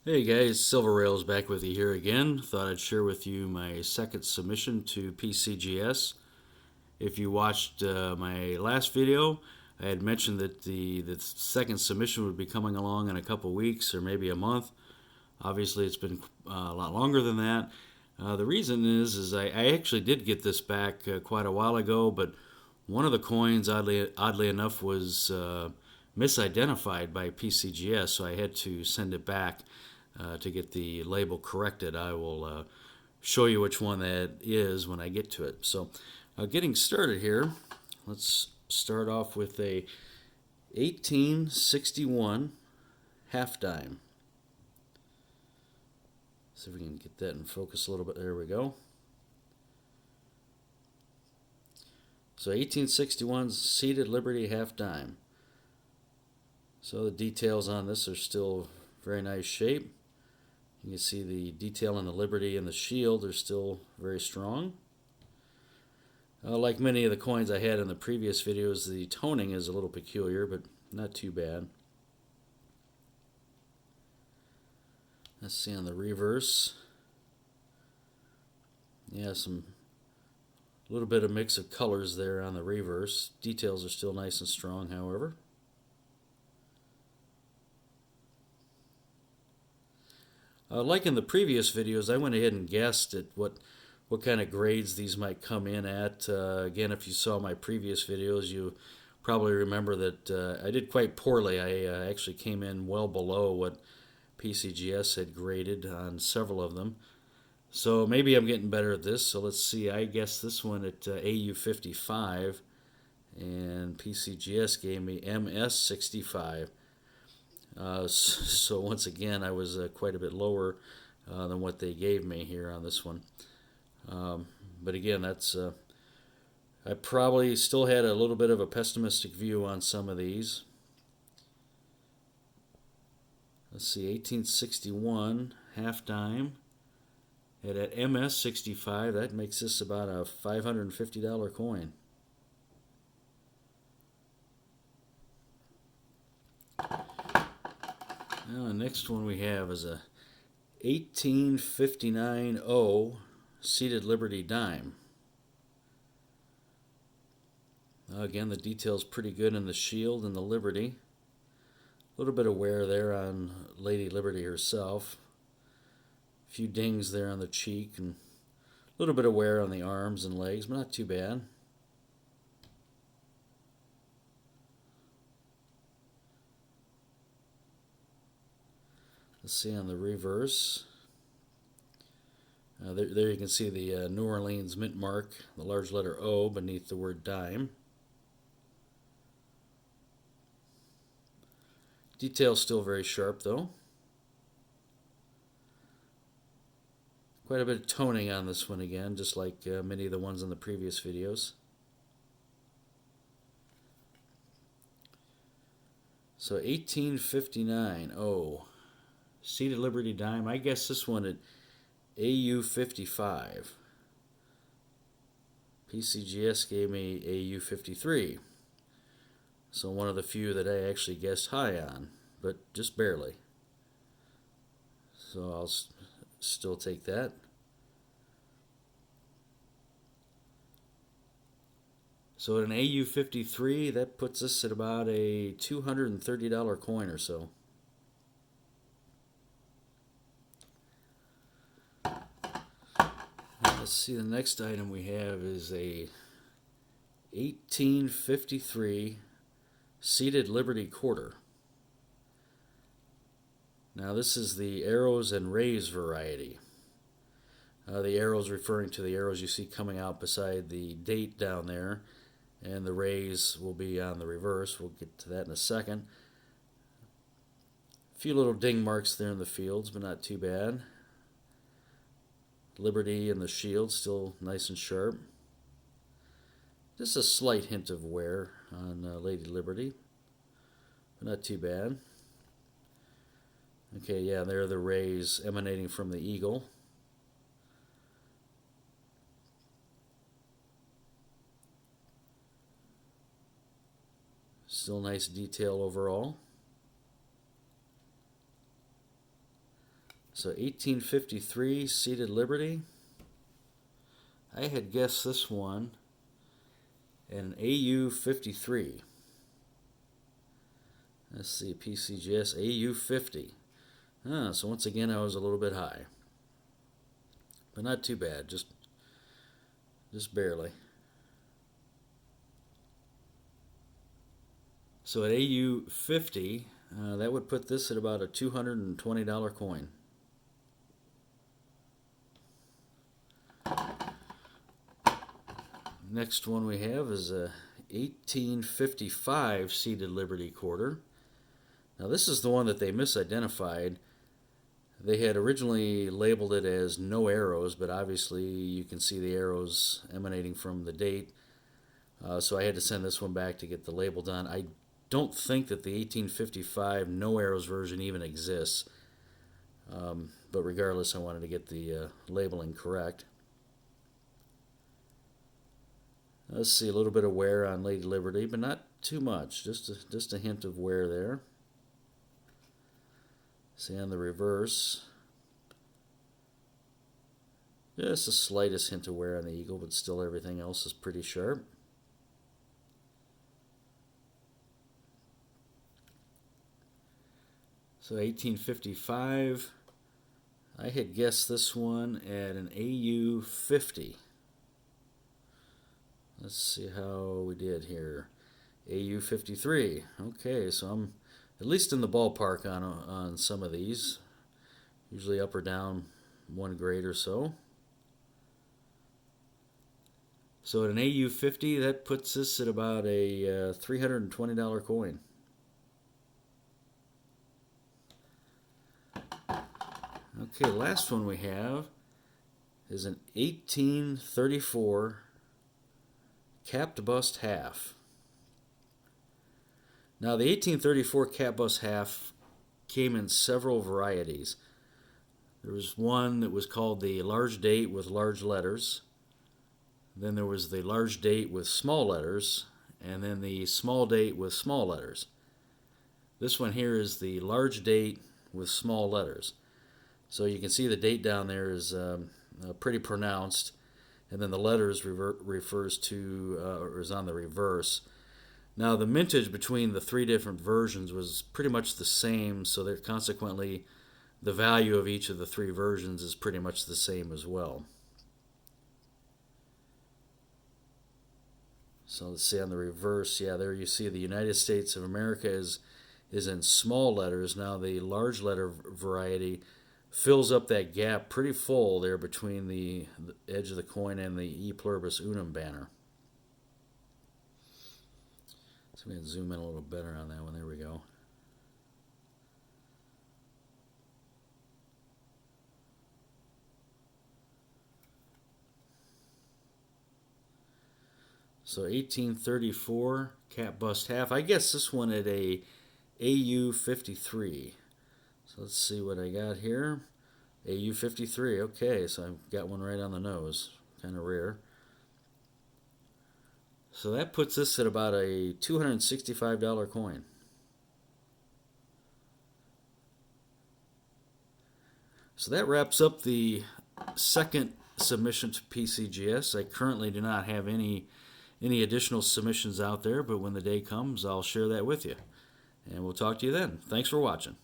Hey guys, Silver Rails back with you here again. Thought I'd share with you my second submission to PCGS. If you watched my last video, I had mentioned that the second submission would be coming along in a couple weeks or maybe a month. Obviously, it's been a lot longer than that. The reason is I actually did get this back quite a while ago, but one of the coins, oddly enough, was misidentified by PCGS, so I had to send it back to get the label corrected. I will show you which one that is when I get to it. So, getting started here, let's start off with a 1861 half dime. See if we can get that in focus a little bit. There we go. So 1861 seated Liberty half dime. So the details on this are still very nice shape. You can see the detail on the Liberty and the shield are still very strong. Like many of the coins I had in the previous videos, the toning is a little peculiar, but not too bad. Let's see on the reverse. Yeah, a little bit of mix of colors there on the reverse. Details are still nice and strong, however. Like in the previous videos, I went ahead and guessed at what kind of grades these might come in at. Again, if you saw my previous videos, you probably remember that I did quite poorly. I actually came in well below what PCGS had graded on several of them. So maybe I'm getting better at this. So let's see. I guess this one at AU 55, and PCGS gave me MS 65. So once again, I was quite a bit lower than what they gave me here on this one. But again, I probably still had a little bit of a pessimistic view on some of these. Let's see, 1861 half dime at MS 65. That makes this about a $550 coin. Now the next one we have is a 1859 O seated Liberty dime. Again, the detail's pretty good in the shield and the Liberty. A little bit of wear there on Lady Liberty herself. A few dings there on the cheek and a little bit of wear on the arms and legs, but not too bad. Let's see on the reverse. There you can see the New Orleans mint mark, the large letter O beneath the word dime. Detail's still very sharp though. Quite a bit of toning on this one again, just like many of the ones in the previous videos. So 1859 O seated Liberty dime. I guess this one at AU 55. PCGS gave me AU 53. So one of the few that I actually guessed high on, but just barely. So I'll still take that. So at an AU 53, that puts us at about a $230 coin or so. Let's see, the next item we have is a 1853 seated Liberty quarter. Now this is the arrows and rays variety. The arrows referring to the arrows you see coming out beside the date down there, and the rays will be on the reverse. We'll get to that in a second. A few little ding marks there in the fields, but not too bad. Liberty and the shield still nice and sharp. Just a slight hint of wear on Lady Liberty, but not too bad. Okay, yeah, there are the rays emanating from the eagle. Still nice detail overall. So 1853 Seated Liberty. I had guessed this one an AU 53. Let's see, PCGS AU 50. So once again, I was a little bit high, but not too bad, just barely. So at AU 50, that would put this at about a $220 coin. Next one we have is a 1855 Seated Liberty quarter. Now this is the one that they misidentified. They had originally labeled it as no arrows, but obviously you can see the arrows emanating from the date. So I had to send this one back to get the label done. I don't think that the 1855 no arrows version even exists. But regardless, I wanted to get the labeling correct. Let's see, a little bit of wear on Lady Liberty, but not too much. Just a hint of wear there. See on the reverse, just the slightest hint of wear on the eagle, but still everything else is pretty sharp. So 1855, I had guessed this one at an AU 50. Let's see how we did here. AU 53. Okay, so I'm at least in the ballpark on some of these. Usually up or down one grade or so. So at an AU 50, that puts us at about a $320 coin. Okay, last one we have is an 1834 capped bust half. Now the 1834 cap bust half came in several varieties. There was one that was called the large date with large letters. Then there was the large date with small letters, and then the small date with small letters. This one here is the large date with small letters. So you can see the date down there is pretty pronounced, and then the letters refers to, or is on the reverse. Now the mintage between the three different versions was pretty much the same, so that consequently the value of each of the three versions is pretty much the same as well. So let's see on the reverse, yeah, there you see the United States of America is in small letters. Now the large letter variety fills up that gap pretty full there between the edge of the coin and the E Pluribus Unum banner. So we can zoom in a little better on that one. There we go. So 1834 cap bust half. I guess this one at a AU 53. So let's see what I got here. AU 53. Okay, so I've got one right on the nose. Kind of rare. So that puts us at about a $265 coin. So that wraps up the second submission to PCGS. I currently do not have any additional submissions out there, but when the day comes, I'll share that with you. And we'll talk to you then. Thanks for watching.